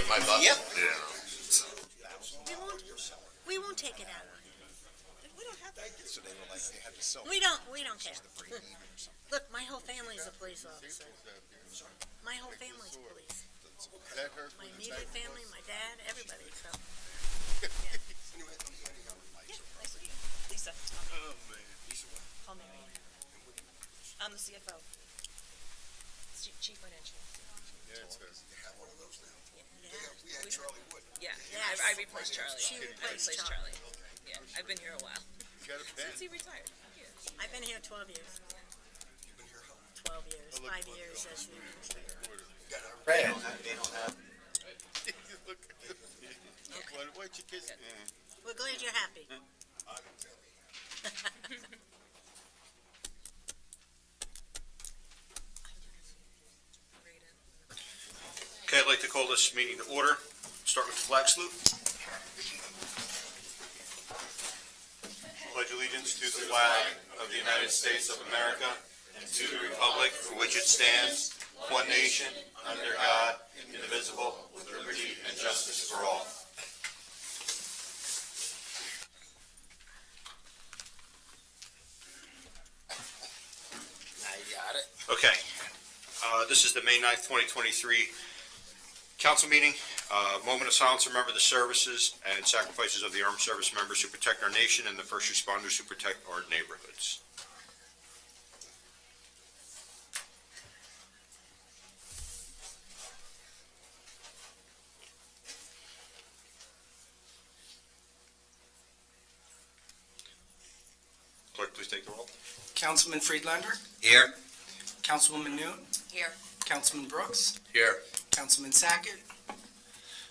my butt. Yep. Yeah. We won't take it out on him. We don't have that. So they were like, they had to sell. We don't care. Look, my whole family's a police officer. My whole family's police. My immediate family, my dad, everybody, so. Yeah. Anyway, Yeah, nice to meet you. Lisa. Oh, man. Lisa, what? Call Mary. I'm the CFO. Chief Financial. Yeah, it's They have one of those now. Yeah. We had Charlie Wood. Yeah, Yes. I replaced Charlie. She I replaced replaced Charlie. Charlie. Yeah, I've been here a while. got a pen. Since he retired. Yeah. I've been here 12 years. You've been here how long? 12 years, 5 years as the administrator. You got a Red. Look. Why'd you kiss me? We're glad you're happy. I can tell you. Okay, I'd like to call this meeting to order. Start with the flag salute. Pledge allegiance to the flag of the United States of America and to the republic for which it stands, one nation, under God, indivisible, with liberty and justice for all. Now you got it. Okay, this is the May 9th, 2023 council meeting. Moment of silence to remember the services and sacrifices of the armed service members who protect our nation and the first responders who protect our neighborhoods. Clerk, please take the roll. Councilman Friedlander, Here. Councilwoman Newt, Here. Councilman Brooks, Here. Councilman Sackett,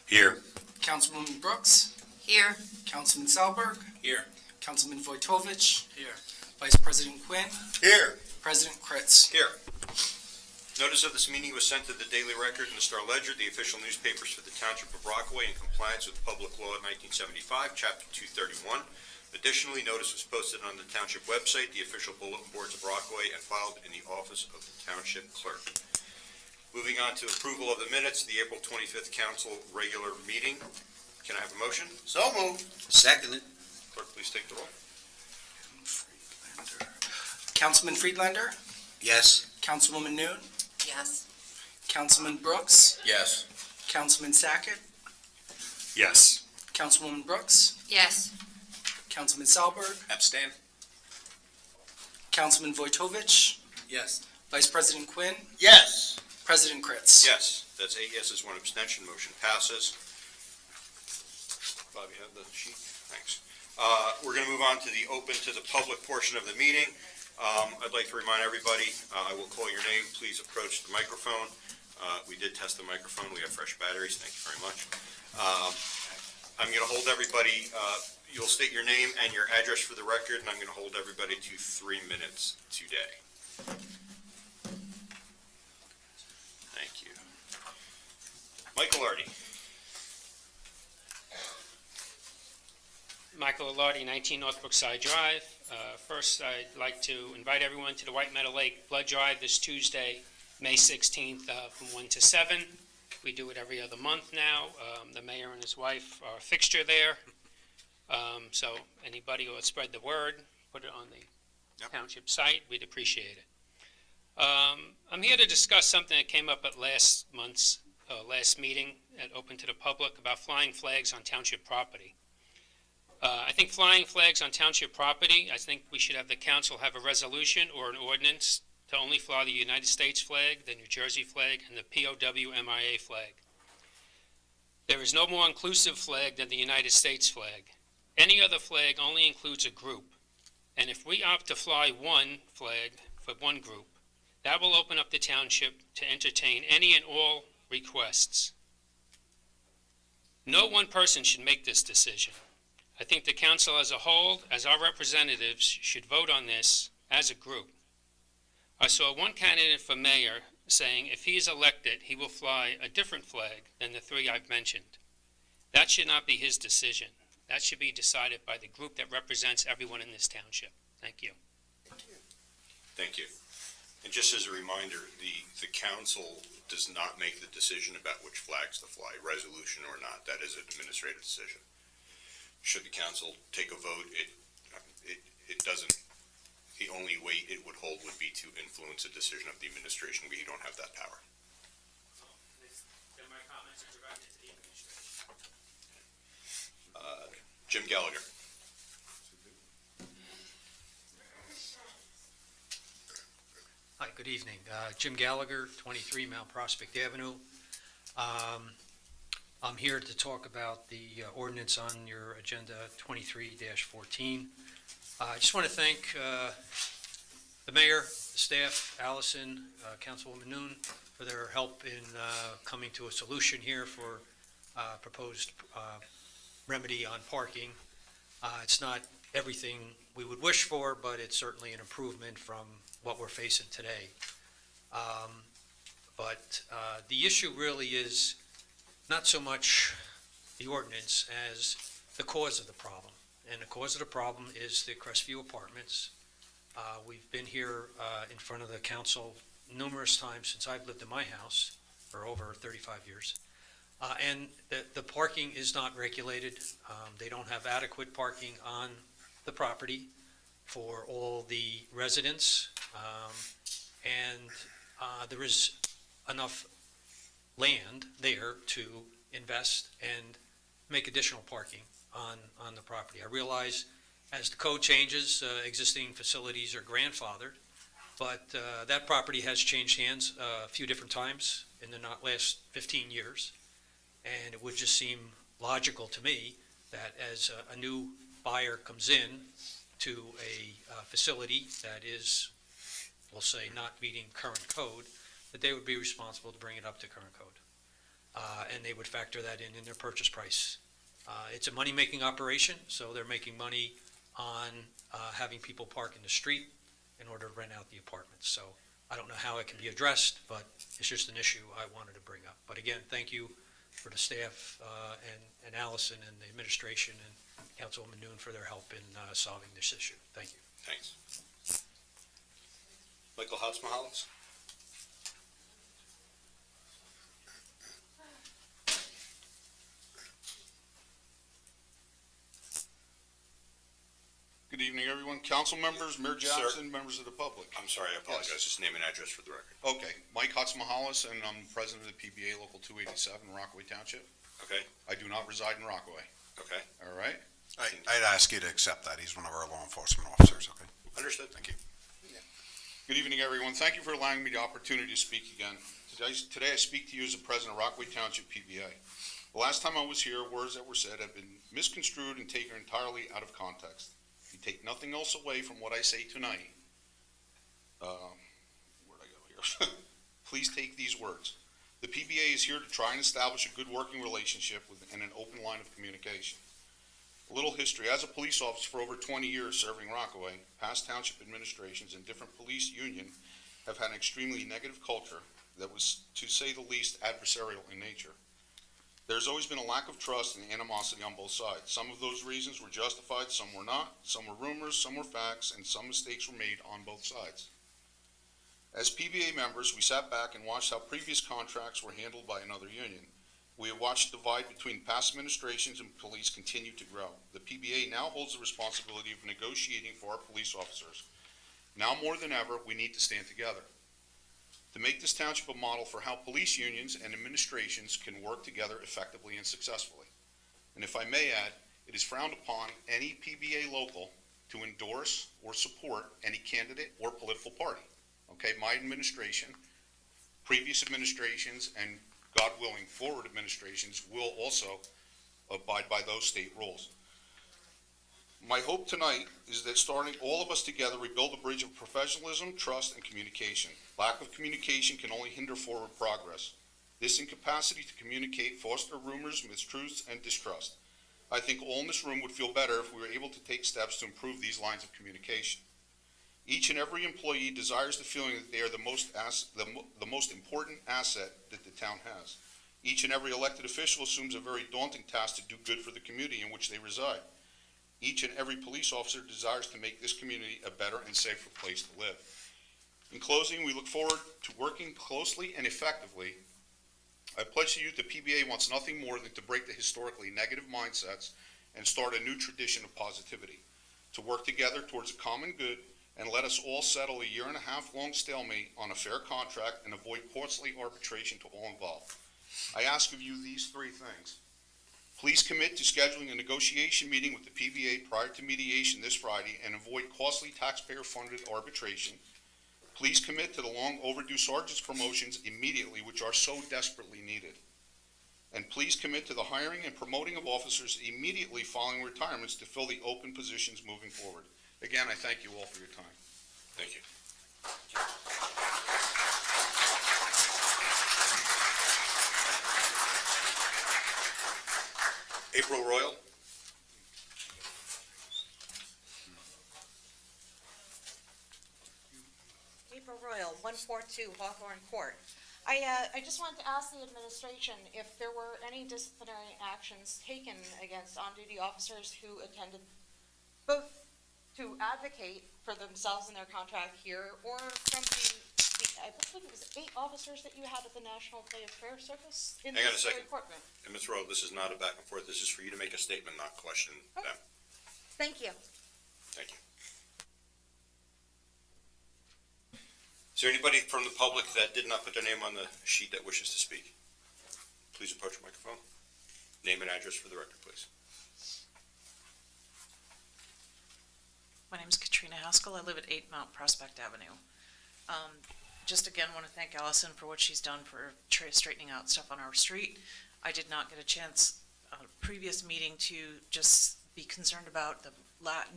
Here. Councilwoman Brooks, Here. Councilman Selberg, Here. Councilman Vojtovich, Here. Vice President Quinn, Here. President Kritz. Here. Notice of this meeting was sent to the Daily Record and the Star Ledger, the official newspapers for the Township of Rockaway, in compliance with Public Law 1975, Chapter 231. Additionally, notice was posted on the Township website, the official bulletin boards of Rockaway, and filed in the office of the Township Clerk. Moving on to approval of the minutes, the April 25th Council regular meeting. Can I have a motion? So moved. Seconded. Clerk, please take the roll. Councilman Friedlander, Yes. Councilwoman Newt, Yes. Councilman Brooks, Yes. Councilman Sackett, Yes. Councilwoman Brooks, Yes. Councilman Selberg, Abstain. Councilman Vojtovich, Yes. Vice President Quinn, Yes. President Kritz. Yes. That's 8 yeses, 1 abstention. Motion passes. Bob, you have the sheet? Thanks. We're going to move on to the open to the public portion of the meeting. I'd like to remind everybody, I will call your name. Please approach the microphone. We did test the microphone. We have fresh batteries. Thank you very much. I'm going to hold everybody, you'll state your name and your address for the record, and I'm going to hold everybody to 3 minutes today. Thank you. Michael Artie. Michael Alardi, 19 North Brookside Drive. First, I'd like to invite everyone to the White Meadow Lake Blood Drive this Tuesday, May 16th, from 1 to 7. We do it every other month now. The mayor and his wife are a fixture there. So anybody who will spread the word, put it on the township site, we'd appreciate it. I'm here to discuss something that came up at last month's last meeting at Open to the Public about flying flags on township property. I think flying flags on township property, I think we should have the council have a resolution or an ordinance to only fly the United States flag, the New Jersey flag, and the POW/MIA flag. There is no more inclusive flag than the United States flag. Any other flag only includes a group. And if we opt to fly one flag for one group, that will open up the township to entertain any and all requests. No one person should make this decision. I think the council as a whole, as our representatives, should vote on this as a group. I saw one candidate for mayor saying if he is elected, he will fly a different flag than the 3 I've mentioned. That should not be his decision. That should be decided by the group that represents everyone in this township. Thank you. Thank you. And just as a reminder, the council does not make the decision about which flags to fly, resolution or not. That is an administrative decision. Should the council take a vote, it doesn't, the only weight it would hold would be to influence a decision of the administration. We don't have that power. Then my comments are directed to the administration. Jim Gallagher. Hi, good evening. Jim Gallagher, 23 Mount Prospect Avenue. I'm here to talk about the ordinance on your agenda 23-14. I just want to thank the mayor, the staff, Allison, Councilwoman Noon, for their help in coming to a solution here for proposed remedy on parking. It's not everything we would wish for, but it's certainly an improvement from what we're facing today. But the issue really is not so much the ordinance as the cause of the problem. And the cause of the problem is the Crestview Apartments. We've been here in front of the council numerous times since I've lived in my house for over 35 years. And the parking is not regulated. They don't have adequate parking on the property for all the residents. And there is enough land there to invest and make additional parking on the property. I realize as the code changes, existing facilities are grandfathered, but that property has changed hands a few different times in the last 15 years. And it would just seem logical to me that as a new buyer comes in to a facility that is, we'll say, not meeting current code, that they would be responsible to bring it up to current code. And they would factor that in their purchase price. It's a money-making operation, so they're making money on having people park in the street in order to rent out the apartments. So I don't know how it can be addressed, but it's just an issue I wanted to bring up. But again, thank you for the staff and Allison and the administration and Councilwoman Noon for their help in solving this issue. Thank you. Thanks. Michael Hatzmahalis. Good evening, everyone. Council members, Mayor Jackson, members of the public. I'm sorry, I apologize. Just name and address for the record. Okay, Mike Hatzmahalis, and I'm president of the PBA Local 287, Rockaway Township. Okay, I do not reside in Rockaway, okay. all right? I'd ask you to accept that. He's one of our law enforcement officers, okay? Understood. Thank you. Good evening, everyone. Thank you for allowing me the opportunity to speak again. Today I speak to you as the president of Rockaway Township PBA. The last time I was here, words that were said have been misconstrued and taken entirely out of context. If you take nothing else away from what I say tonight, where'd I go here? Please take these words. The PBA is here to try and establish a good working relationship and an open line of communication. A little history. As a police officer for over 20 years serving Rockaway, past township administrations and different police union have had an extremely negative culture that was, to say the least, adversarial in nature. There's always been a lack of trust and animosity on both sides. Some of those reasons were justified, some were not, some were rumors, some were facts, and some mistakes were made on both sides. As PBA members, we sat back and watched how previous contracts were handled by another union. We have watched the divide between past administrations and police continue to grow. The PBA now holds the responsibility of negotiating for our police officers. Now more than ever, we need to stand together to make this township a model for how police unions and administrations can work together effectively and successfully. And if I may add, it is frowned upon any PBA local to endorse or support any candidate or political party. Okay, my administration, previous administrations, and God willing, forward administrations will also abide by those state rules. My hope tonight is that starting all of us together, we build a bridge of professionalism, trust, and communication. Lack of communication can only hinder forward progress. This incapacity to communicate fosters rumors, mistruths, and distrust. I think all in this room would feel better if we were able to take steps to improve these lines of communication. Each and every employee desires the feeling that they are the most important asset that the town has. Each and every elected official assumes a very daunting task to do good for the community in which they reside. Each and every police officer desires to make this community a better and safer place to live. In closing, we look forward to working closely and effectively. I pledge to you the PBA wants nothing more than to break the historically negative mindsets and start a new tradition of positivity, to work together towards a common good, and let us all settle a 1.5-year-long stalemate on a fair contract and avoid costly arbitration to all involved. I ask of you these 3 things. Please commit to scheduling a negotiation meeting with the PBA prior to mediation this Friday and avoid costly taxpayer-funded arbitration. Please commit to the long overdue sergeant's promotions immediately, which are so desperately needed. And please commit to the hiring and promoting of officers immediately following retirements to fill the open positions moving forward. Again, I thank you all for your time. Thank you. April Royal. April Royal, 142 Hawthorne Court. I just wanted to ask the administration if there were any disciplinary actions taken against on-duty officers who attended, both to advocate for themselves and their contract here, or from I believe it was 8 officers that you had at the National Play of Fair Circus in Hang on a this second. courtroom. And Ms. Rowe, this is not a back and forth. This is for you to make a statement, not question Okay. them. Thank you. Thank you. Is there anybody from the public that did not put their name on the sheet that wishes to speak? Please approach the microphone. Name and address for the record, please. My name is Katrina Haskell. I live at 8 Mount Prospect Avenue. Just again, want to thank Allison for what she's done for straightening out stuff on our street. I did not get a chance at a previous meeting to just be concerned about the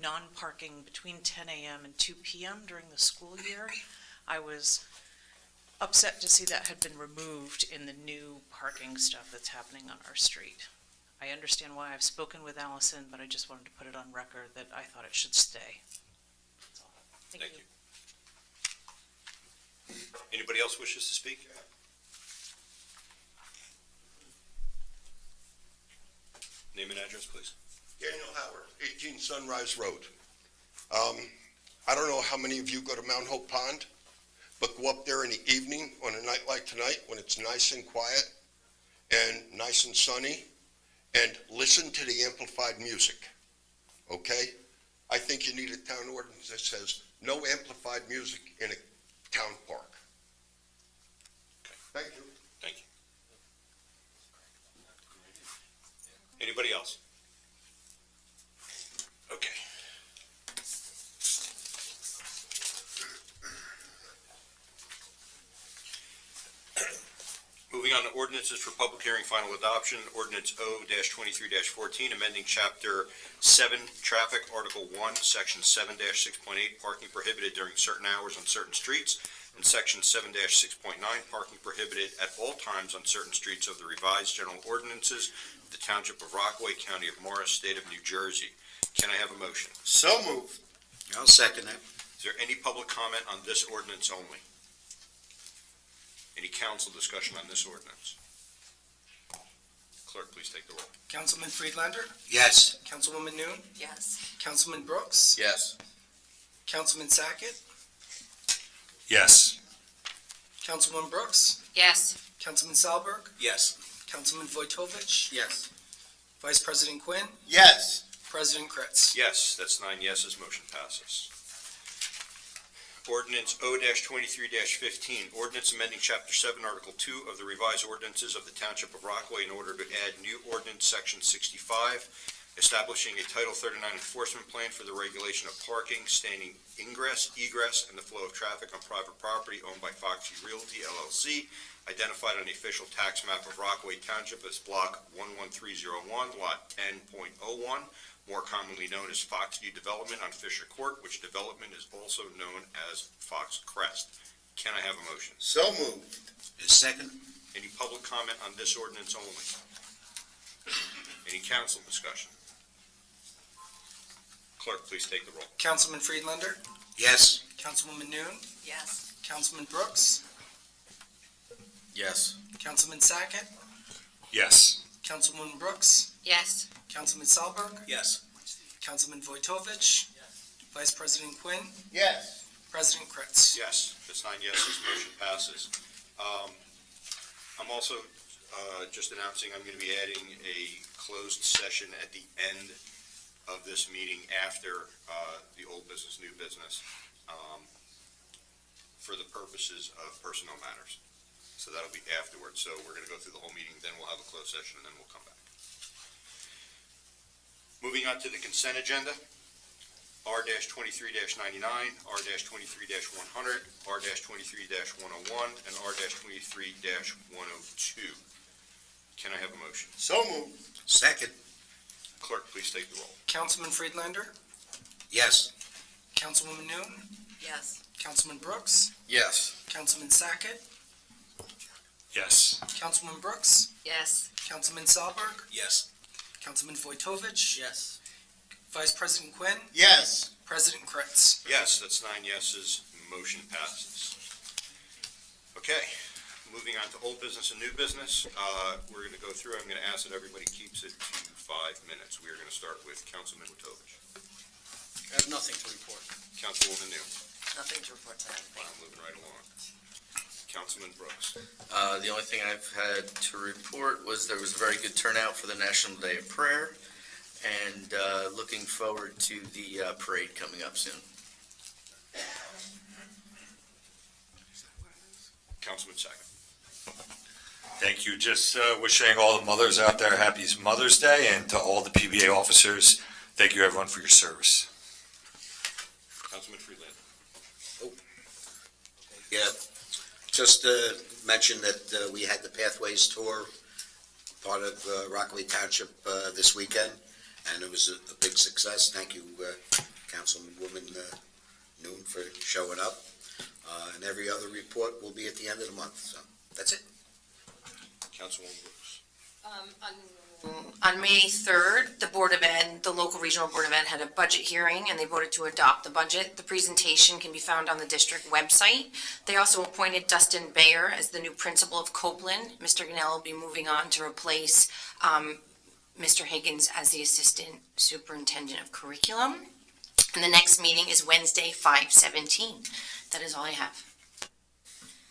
non-parking between 10 a.m. and 2 p.m. during the school year. I was upset to see that had been removed in the new parking stuff that's happening on our street. I understand why. I've spoken with Allison, but I just wanted to put it on record that I thought it should stay. That's all. Thank you. Anybody else wishes to speak? Name and address, please. Daniel Howard, 18 Sunrise Road. I don't know how many of you go to Mount Hope Pond, but go up there in the evening on a night like tonight when it's nice and quiet and nice and sunny, and listen to the amplified music, okay? I think you need a town ordinance that says no amplified music in a town park. Okay. Thank you. Thank you. Anybody else? Okay. Moving on to ordinances for public hearing, final adoption, ordinance O-23-14, amending chapter 7, traffic, article 1, section 7-6.8, parking prohibited during certain hours on certain streets, and section 7-6.9, parking prohibited at all times on certain streets of the revised general ordinances of the Township of Rockaway, County of Morris, State of New Jersey. Can I have a motion? So moved. I'll second that. Is there any public comment on this ordinance only? Any council discussion on this ordinance? Clerk, please take the roll. Councilman Friedlander, Yes. Councilwoman Noon, Yes. Councilman Brooks, Yes. Councilman Sackett, Yes. Councilwoman Brooks, Yes. Councilman Salberg, Yes. Councilman Vojtovich, Yes. Vice President Quinn, Yes. President Kritz. Yes, that's 9 yeses, motion passes. Ordinance O-23-15, ordinance amending Chapter 7, Article 2 of the revised ordinances of the Township of Rockaway in order to add new ordinance Section 65, establishing a Title 39 enforcement plan for the regulation of parking, standing ingress, egress, and the flow of traffic on private property owned by Foxy Realty LLC, identified on the official tax map of Rockaway Township as Block 11301, Lot 10.01, more commonly known as Foxview Development on Fisher Court, which development is also known as Fox Crest. Can I have a motion? So moved. Second? Any public comment on this ordinance only? Any council discussion? Clerk, please take the roll. Councilman Friedlander, Yes. Councilwoman Noon, Yes. Councilman Brooks, Yes. Councilman Sackett, Yes. Councilwoman Brooks, Yes. Councilman Salberg, Yes. Councilman Vojtovich, Vice President Quinn, Yes. President Kritz. Yes, that's 9 yeses, motion passes. I'm also just announcing I'm going to be adding a closed session at the end of this meeting after the old business, new business, for the purposes of personnel matters. So that'll be afterwards. So we're going to go through the whole meeting, then we'll have a closed session, and then we'll come back. Moving on to the consent agenda. R-23-99, R-23-100, R-23-101, and R-23-102. Can I have a motion? So moved. Second. Clerk, please take the roll. Councilman Friedlander. Yes. Councilwoman Noon. Yes. Councilman Brooks. Yes. Councilman Sackett. Yes. Councilman Brooks. Yes. Councilman Salberg. Yes. Councilman Vojtovich. Yes. Vice President Quinn. Yes. President Kritz. Yes, that's 9 yeses, motion passes. Okay, moving on to old business and new business. We're going to go through, I'm going to ask that everybody keeps it to 5 minutes. We are going to start with Councilman Vojtovich. I have nothing to report. Councilwoman New. Nothing to report tonight. Wow, moving right along. Councilman Brooks. The only thing I've had to report was there was a very good turnout for the National Day of Prayer, and looking forward to the parade coming up soon. Councilman Sackett. Thank you. Just wishing all the mothers out there happy Mother's Day, and to all the PBA officers, thank you everyone for your service. Councilman Freeland. Yeah, just to mention that we had the Pathways Tour, part of Rockaway Township this weekend, and it was a big success. Thank you, Councilwoman Noon, for showing up. And every other report will be at the end of the month, so that's it. Councilwoman Brooks. On May 3rd, the Board of Ed, the local regional Board of Ed had a budget hearing and they voted to adopt the budget. The presentation can be found on the district website. They also appointed Dustin Bayer as the new principal of Copeland. Mr. Ganell will be moving on to replace Mr. Higgins as the assistant superintendent of curriculum. And the next meeting is Wednesday, 5/17. That is all I have.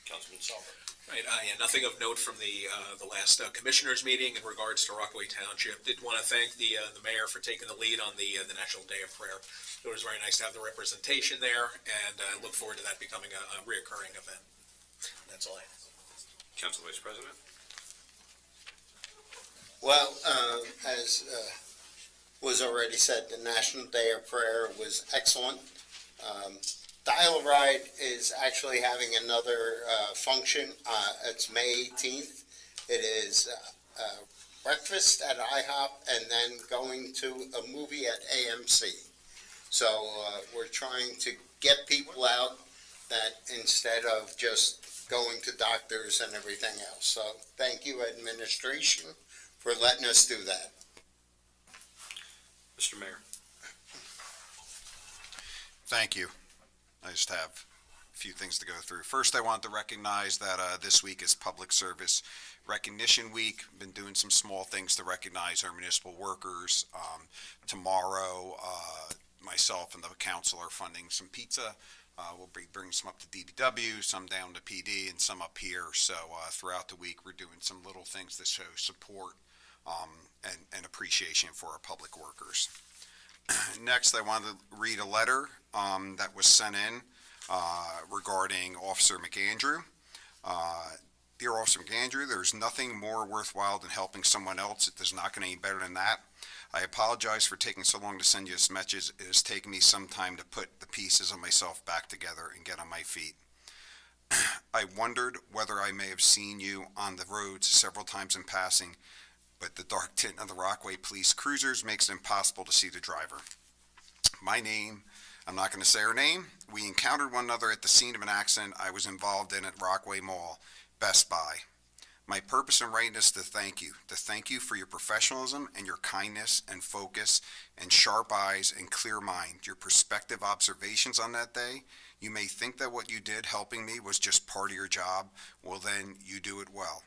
Councilman Salver. Right, yeah, nothing of note from the last commissioners meeting in regards to Rockaway Township. Did want to thank the mayor for taking the lead on the National Day of Prayer. It was very nice to have the representation there, and I look forward to that becoming a reoccurring event. That's all I have. Council Vice President. Well, as was already said, the National Day of Prayer was excellent. Dial-A-Ride is actually having another function. It's May 18th. It is breakfast at IHOP and then going to a movie at AMC. So we're trying to get people out that instead of just going to doctors and everything else. So thank you, administration, for letting us do that. Mr. Mayor. Thank you. I just have a few things to go through. First, I want to recognize that this week is Public Service Recognition Week. Been doing some small things to recognize our municipal workers. Tomorrow, myself and the council are funding some pizza. We'll be bringing some up to DBW, some down to PD, and some up here. So throughout the week, we're doing some little things that show support and appreciation for our public workers. Next, I want to read a letter that was sent in regarding Officer McAndrew. Dear Officer McAndrew, there's nothing more worthwhile than helping someone else. It does not get any better than that. I apologize for taking so long to send you this message. It has taken me some time to put the pieces of myself back together and get on my feet. I wondered whether I may have seen you on the roads several times in passing, but the dark tint of the Rockaway police cruisers makes it impossible to see the driver. My name, I'm not going to say her name. We encountered one another at the scene of an accident I was involved in at Rockaway Mall, Best Buy. My purpose in writing is to thank you for your professionalism and your kindness and focus and sharp eyes and clear mind, your perspective observations on that day. You may think that what you did helping me was just part of your job. Well, then you do it well.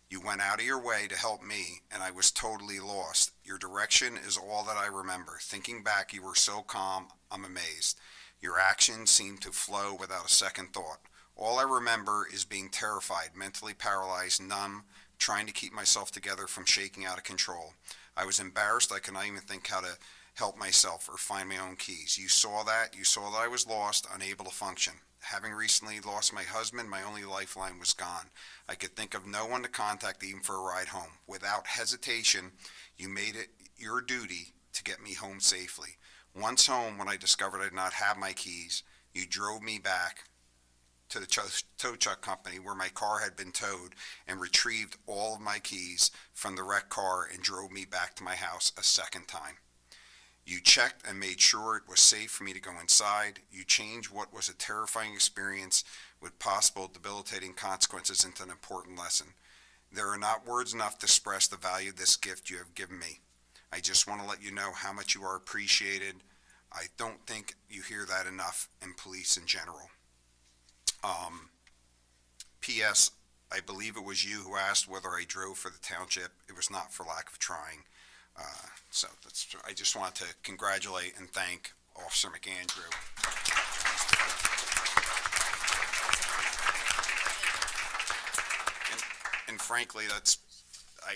You went out of your way to help me, and I was totally lost. Your direction is all that I remember. Thinking back, you were so calm, I'm amazed. Your actions seemed to flow without a second thought. All I remember is being terrified, mentally paralyzed, numb, trying to keep myself together from shaking out of control. I was embarrassed. I could not even think how to help myself or find my own keys. You saw that. You saw that I was lost, unable to function. Having recently lost my husband, my only lifeline was gone. I could think of no one to contact even for a ride home. Without hesitation, you made it your duty to get me home safely. Once home, when I discovered I did not have my keys, you drove me back to the tow truck company where my car had been towed and retrieved all of my keys from the wrecked car and drove me back to my house a second time. You checked and made sure it was safe for me to go inside. You changed what was a terrifying experience with possible debilitating consequences into an important lesson. There are not words enough to express the value of this gift you have given me. I just want to let you know how much you are appreciated. I don't think you hear that enough in police in general. P.S. I believe it was you who asked whether I drove for the township. It was not for lack of trying. I just want to congratulate and thank Officer McAndrew. And frankly,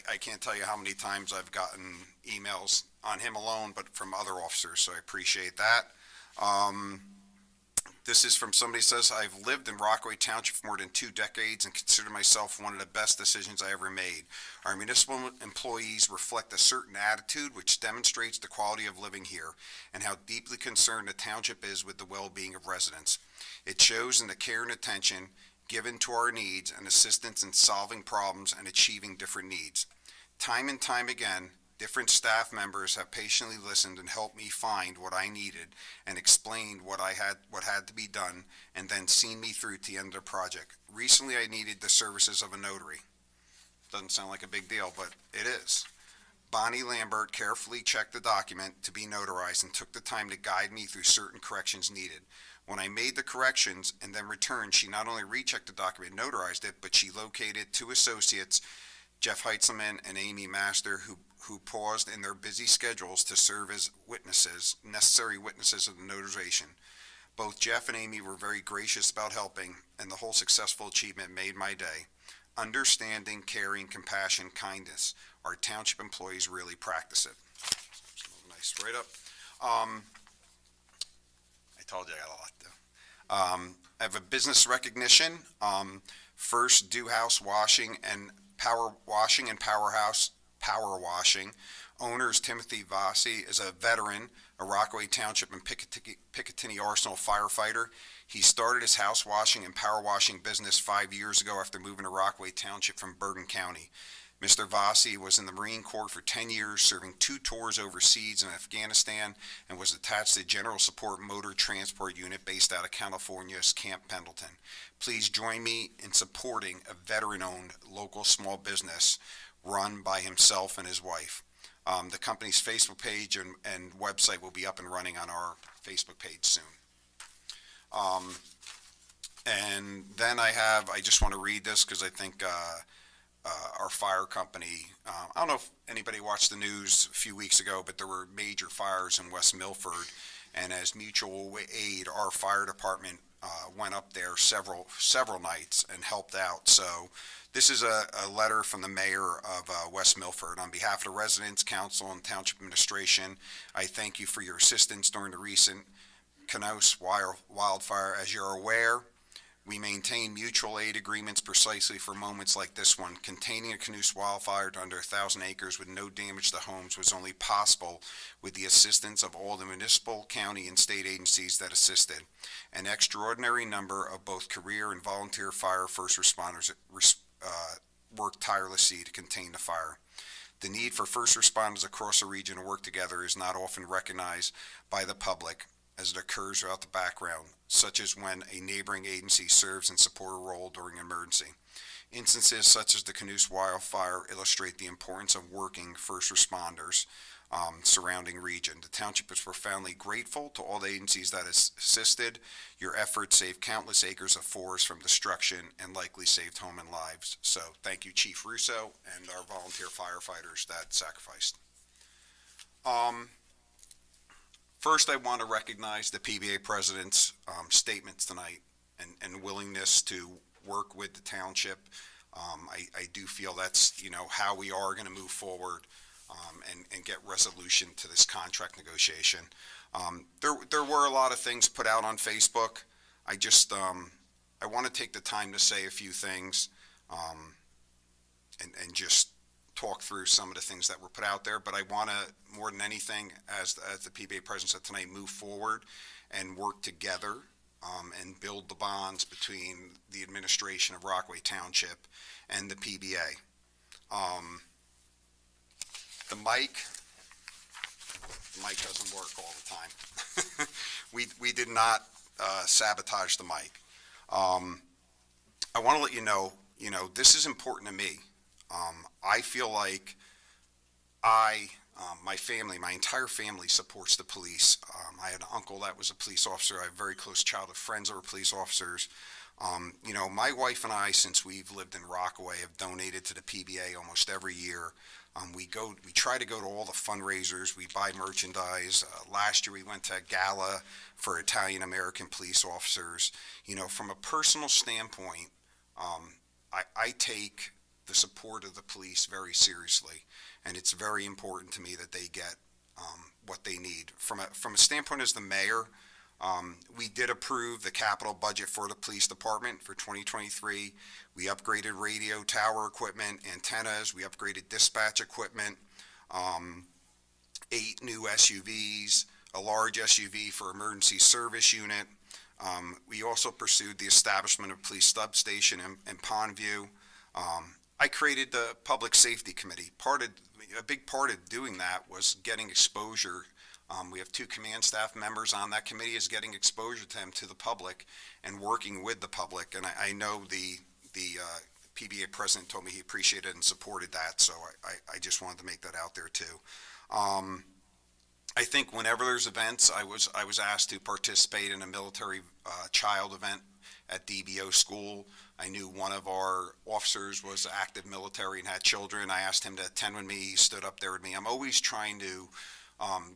I can't tell you how many times I've gotten emails on him alone, but from other officers, so I appreciate that. This is from somebody who says, I've lived in Rockaway Township for more than 2 decades and consider myself one of the best decisions I ever made. Our municipal employees reflect a certain attitude which demonstrates the quality of living here and how deeply concerned the township is with the well-being of residents. It shows in the care and attention given to our needs and assistance in solving problems and achieving different needs. Time and time again, different staff members have patiently listened and helped me find what I needed and explained what had to be done and then seen me through to the end of the project. Recently, I needed the services of a notary. Doesn't sound like a big deal, but it is. Bonnie Lambert carefully checked the document to be notarized and took the time to guide me through certain corrections needed. When I made the corrections and then returned, she not only rechecked the document and notarized it, but she located 2 associates, Jeff Heitzelman and Amy Master, who paused in their busy schedules to serve as witnesses, necessary witnesses of the notarization. Both Jeff and Amy were very gracious about helping, and the whole successful achievement made my day. Understanding, caring, compassion, kindness. Our township employees really practice it. Nice write-up. I told you I got a lot, though. I have a business recognition. First, Do House Washing and Power Washing. Owner is Timothy Vassi, is a veteran, a Rockaway Township and Picatinny Arsenal firefighter. He started his house washing and power washing business 5 years ago after moving to Rockaway Township from Bergen County. Mr. Vassi was in the Marine Corps for 10 years, serving 2 tours overseas in Afghanistan, and was attached to the General Support Motor Transport Unit based out of California's Camp Pendleton. Please join me in supporting a veteran-owned local small business run by himself and his wife. The company's Facebook page and website will be up and running on our Facebook page soon. And then I just want to read this because I think our fire company, I don't know if anybody watched the news a few weeks ago, but there were major fires in West Milford, and as mutual aid, our fire department went up there several nights and helped out. So this is a letter from the mayor of West Milford. On behalf of the residents, council, and township administration, I thank you for your assistance during the recent Canoes wildfire. As you're aware, we maintain mutual aid agreements precisely for moments like this one. Containing a Canoes wildfire to under 1,000 acres with no damage to homes was only possible with the assistance of all the municipal, county, and state agencies that assisted. An extraordinary number of both career and volunteer first responders worked tirelessly to contain the fire. The need for first responders across the region to work together is not often recognized by the public as it occurs throughout the background, such as when a neighboring agency serves in support role during an emergency. Instances such as the Canoes wildfire illustrate the importance of working first responders surrounding region. The township is profoundly grateful to all the agencies that assisted. Your efforts saved countless acres of forest from destruction and likely saved home and lives. So thank you, Chief Russo, and our volunteer firefighters that sacrificed. First, I want to recognize the PBA president's statements tonight and willingness to work with the township. I do feel that's, how we are going to move forward and get resolution to this contract negotiation. There were a lot of things put out on Facebook. I just, I want to take the time to say a few things and just talk through some of the things that were put out there. But I want to, more than anything, as the PBA president said tonight, move forward and work together and build the bonds between the administration of Rockaway Township and the PBA. The mic doesn't work all the time. We did not sabotage the mic. I want to let you know, this is important to me. I feel like my family, my entire family supports the police. I had an uncle that was a police officer. I have very close childhood friends that were police officers. My wife and I, since we've lived in Rockaway, have donated to the PBA almost every year. We try to go to all the fundraisers. We buy merchandise. Last year we went to a gala for Italian American police officers. From a personal standpoint, I take the support of the police very seriously, and it's very important to me that they get what they need. From a standpoint as the mayor, we did approve the capital budget for the police department for 2023. We upgraded radio tower equipment, antennas. We upgraded dispatch equipment, 8 new SUVs, a large SUV for emergency service unit. We also pursued the establishment of police substation in Pondview. I created the Public Safety Committee. A big part of doing that was getting exposure. We have 2 command staff members on that committee, is getting exposure to them, to the public, and working with the public. And I know the PBA president told me he appreciated and supported that, so I just wanted to make that out there too. I think whenever there's events, I was asked to participate in a military child event at DBO school. I knew one of our officers was active military and had children. I asked him to attend with me. He stood up there with me. I'm always trying to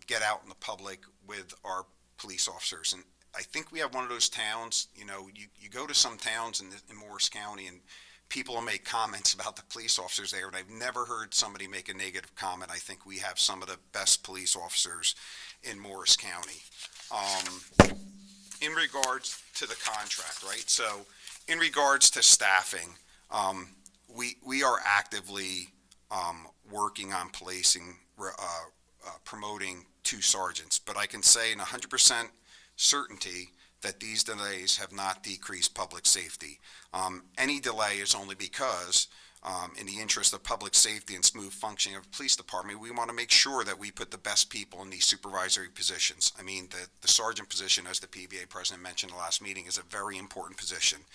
get out in the public with our police officers. And I think we have one of those towns, you go to some towns in Morris County and people will make comments about the police officers there, and I've never heard somebody make a negative comment. I think we have some of the best police officers in Morris County. In regards to the contract, right? So in regards to staffing, we are actively working on promoting 2 sergeants, but I can say in 100% certainty that these delays have not decreased public safety. Any delay is only because, in the interest of public safety and smooth functioning of the police department, we want to make sure that we put the best people in these supervisory positions. I mean, the sergeant position, as the PBA president mentioned in the last meeting, is a very important position.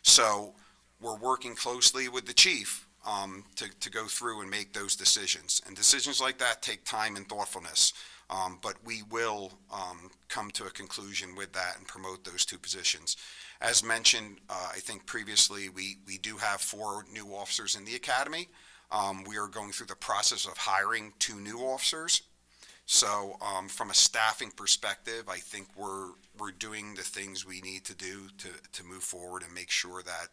So we're working closely with the chief to go through and make those decisions. And decisions like that take time and thoughtfulness. But we will come to a conclusion with that and promote those 2 positions. As mentioned, I think previously, we do have 4 new officers in the academy. We are going through the process of hiring 2 new officers. So from a staffing perspective, I think we're doing the things we need to do to move forward and make sure that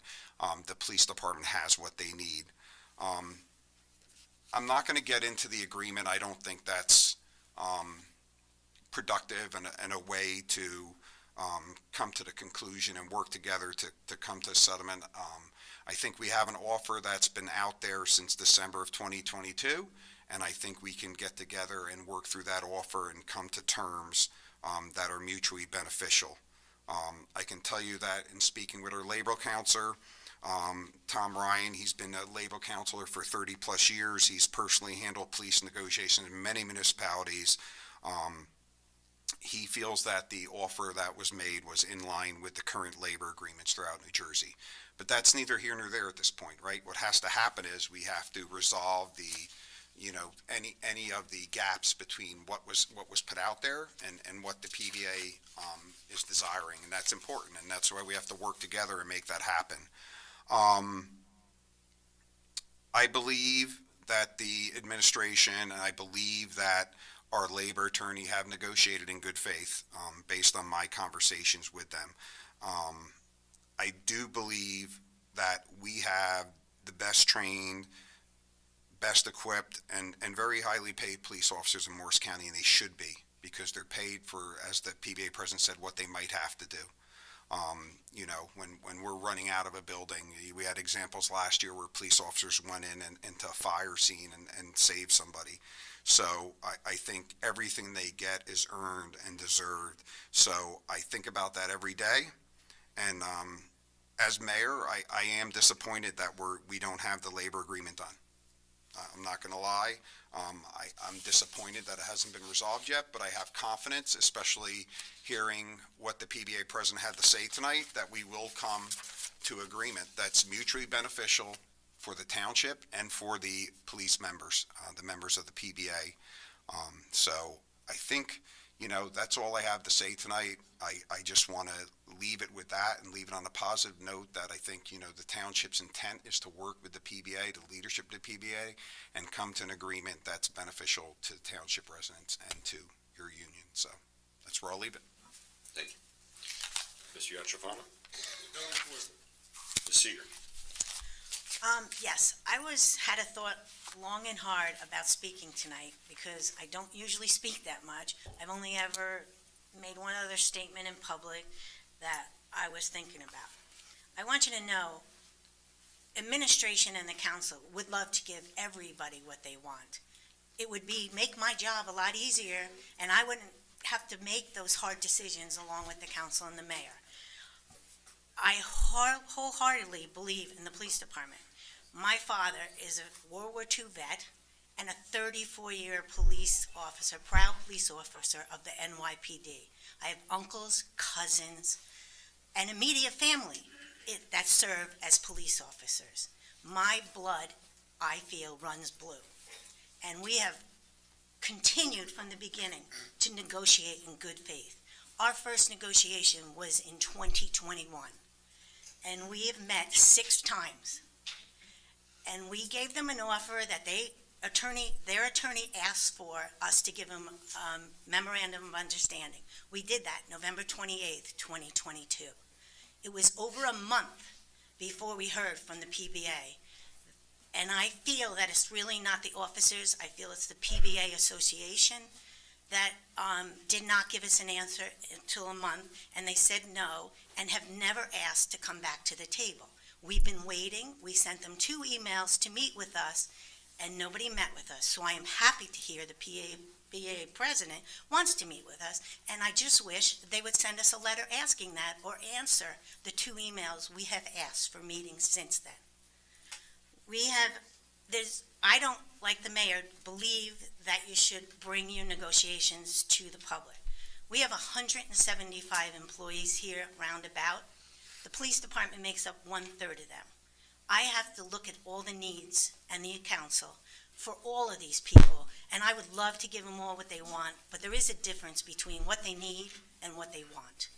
the police department has what they need. I'm not going to get into the agreement. I don't think that's productive and a way to come to the conclusion and work together to come to a settlement. I think we have an offer that's been out there since December of 2022, and I think we can get together and work through that offer and come to terms that are mutually beneficial. I can tell you that in speaking with our labor counselor, Tom Ryan, he's been a labor counselor for 30 plus years. He's personally handled police negotiations in many municipalities. He feels that the offer that was made was in line with the current labor agreements throughout New Jersey. But that's neither here nor there at this point, right? What has to happen is we have to resolve any of the gaps between what was put out there and what the PBA is desiring, and that's important, and that's why we have to work together and make that happen. I believe that the administration, and I believe that our labor attorney have negotiated in good faith, based on my conversations with them. I do believe that we have the best trained, best equipped, and very highly paid police officers in Morris County, and they should be, because they're paid for, as the PBA president said, what they might have to do. You know, when we're running out of a building, we had examples last year where police officers went into a fire scene and saved somebody. So I think everything they get is earned and deserved. So I think about that every day. And as mayor, I am disappointed that we don't have the labor agreement done. I'm not going to lie. I'm disappointed that it hasn't been resolved yet, but I have confidence, especially hearing what the PBA president had to say tonight, that we will come to agreement that's mutually beneficial for the township and for the police members, the members of the PBA. So I think, you know, that's all I have to say tonight. I just want to leave it with that and leave it on a positive note that I think, you know, the township's intent is to work with the PBA, the leadership of the PBA, and come to an agreement that's beneficial to township residents and to your union. So that's where I'll leave it. Thank you. Mr. Yachafano? Ms. Seeger? Yes, I had a thought long and hard about speaking tonight because I don't usually speak that much. I've only ever made one other statement in public that I was thinking about. I want you to know, administration and the council would love to give everybody what they want. It would make my job a lot easier, and I wouldn't have to make those hard decisions along with the council and the mayor. I wholeheartedly believe in the police department. My father is a World War II vet and a 34-year police officer, proud police officer of the NYPD. I have uncles, cousins, and immediate family that serve as police officers. My blood, I feel, runs blue. And we have continued from the beginning to negotiate in good faith. Our first negotiation was in 2021, and we have met 6 times. And we gave them an offer that their attorney asked for us to give them memorandum of understanding. We did that November 28th, 2022. It was over a month before we heard from the PBA. And I feel that it's really not the officers. I feel it's the PBA Association that did not give us an answer until a month, and they said no and have never asked to come back to the table. We've been waiting. We sent them 2 emails to meet with us, and nobody met with us. So I am happy to hear the PBA president wants to meet with us, and I just wish they would send us a letter asking that or answer the 2 emails we have asked for meetings since then. I don't, like the mayor, believe that you should bring your negotiations to the public. We have 175 employees here roundabout. The police department makes up 1/3 of them. I have to look at all the needs and the council for all of these people, and I would love to give them all what they want, but there is a difference between what they need and what they want.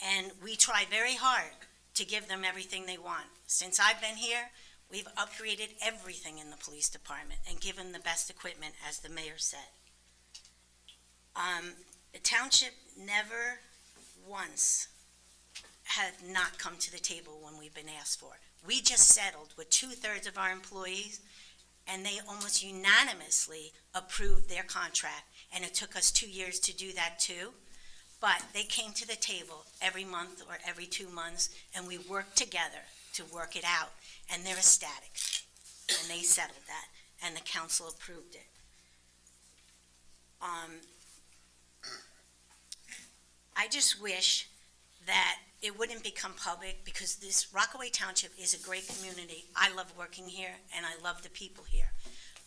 And we try very hard to give them everything they want. Since I've been here, we've upgraded everything in the police department and given the best equipment, as the mayor said. The township never once have not come to the table when we've been asked for it. We just settled with 2/3 of our employees, and they almost unanimously approved their contract, and it took us 2 years to do that too. But they came to the table every month or every 2 months, and we worked together to work it out, and they're ecstatic, and they settled that, and the council approved it. I just wish that it wouldn't become public, because this Rockaway Township is a great community. I love working here, and I love the people here.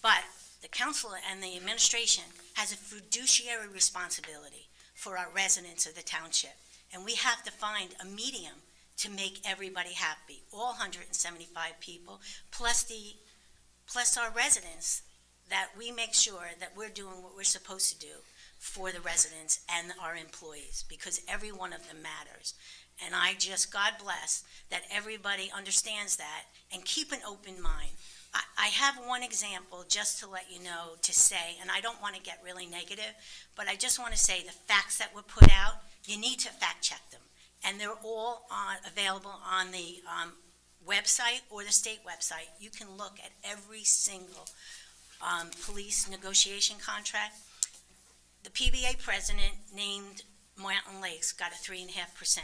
But the council and the administration has a fiduciary responsibility for our residents of the township, and we have to find a medium to make everybody happy, all 175 people, plus our residents, that we make sure that we're doing what we're supposed to do for the residents and our employees, because every one of them matters. And God bless that everybody understands that and keep an open mind. I have one example just to let you know, to say, and I don't want to get really negative, but I just want to say the facts that were put out, you need to fact check them. And they're all available on the website or the state website. You can look at every single police negotiation contract. The PBA president named Mountain Lakes got a 3.5%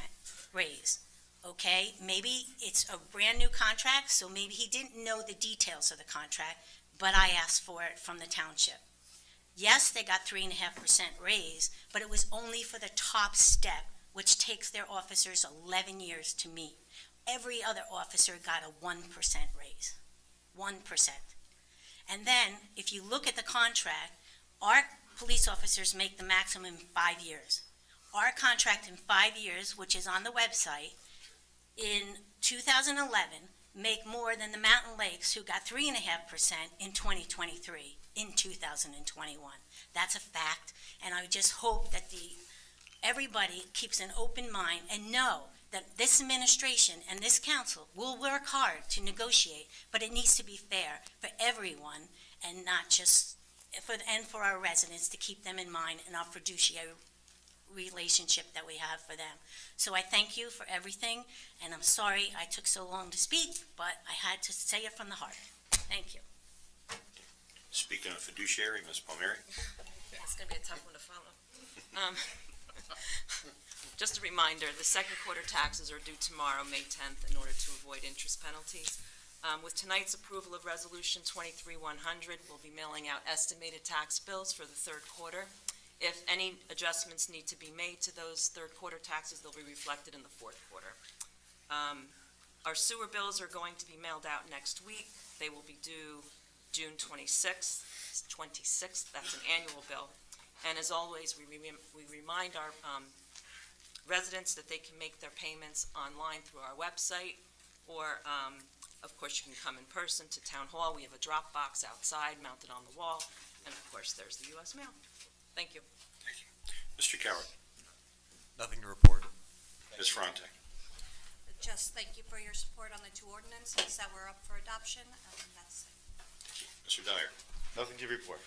raise. Okay, maybe it's a brand-new contract, so maybe he didn't know the details of the contract, but I asked for it from the township. Yes, they got 3.5% raise, but it was only for the top step, which takes their officers 11 years to meet. Every other officer got a 1% raise, 1%. And then, if you look at the contract, our police officers make the maximum in 5 years. Our contract in 5 years, which is on the website, in 2011, make more than the Mountain Lakes, who got 3.5% in 2023, in 2021. That's a fact, and I just hope that everybody keeps an open mind and know that this administration and this council will work hard to negotiate, but it needs to be fair for everyone and not just for our residents, to keep them in mind and our fiduciary relationship that we have for them. So I thank you for everything, and I'm sorry I took so long to speak, but I had to say it from the heart. Thank you. Speaking of fiduciary, Ms. Palmieri. It's going to be a tough one to follow. Just a reminder, the second quarter taxes are due tomorrow, May 10th, in order to avoid interest penalties. With tonight's approval of Resolution 23-100, we'll be mailing out estimated tax bills for the third quarter. If any adjustments need to be made to those third quarter taxes, they'll be reflected in the fourth quarter. Our sewer bills are going to be mailed out next week. They will be due June 26th. That's an annual bill. And as always, we remind our residents that they can make their payments online through our website, or of course you can come in person to Town Hall. We have a drop box outside mounted on the wall, and of course there's the U.S. mail. Thank you. Thank you. Mr. Coward. Nothing to report. Ms. Fronte. Just thank you for your support on the two ordinances that were up for adoption, and that's it. Mr. Dyer. Nothing to report.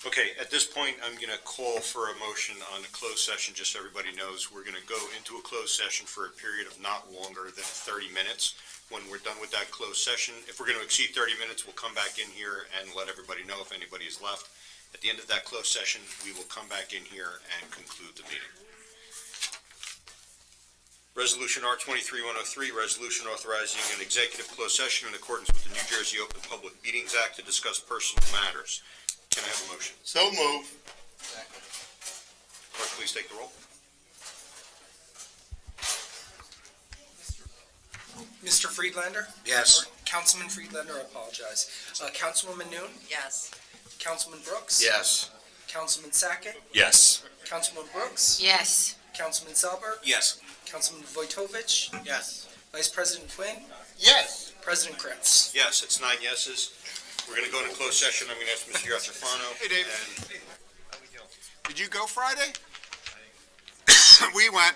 Okay, at this point, I'm going to call for a motion on a closed session, just so everybody knows. We're going to go into a closed session for a period of not longer than 30 minutes. When we're done with that closed session, if we're going to exceed 30 minutes, we'll come back in here and let everybody know if anybody is left. At the end of that closed session, we will come back in here and conclude the meeting. Resolution R23-103, resolution authorizing an executive closed session in accordance with the New Jersey Open Public Meetings Act to discuss personal matters. Can I have a motion? So move. Clerk, please take the roll. Mr. Friedlander? Yes. Councilman Friedlander, I apologize. Councilwoman Noon? Yes. Councilman Brooks? Yes. Councilman Sackett? Yes. Councilman Brooks? Yes. Councilman Salberg? Yes. Councilman Vojtovich? Yes. Vice President Quinn? Yes. President Kretz? Yes, it's 9 yeses. We're going to go into closed session. I'm going to ask Mr. Yatrofano. Hey, Dave. Did you go Friday? We went.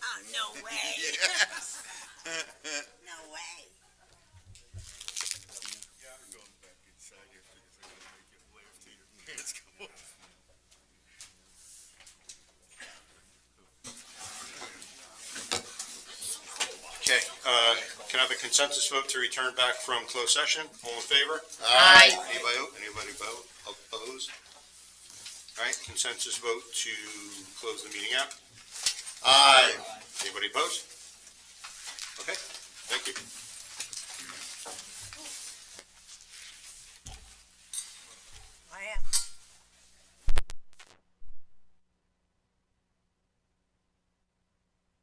Oh, no way. No way. Okay, can I have a consensus vote to return back from closed session? All in favor? Aye. Anybody vote? Oppose? All right, consensus vote to close the meeting out? Aye. Anybody opposed? Okay,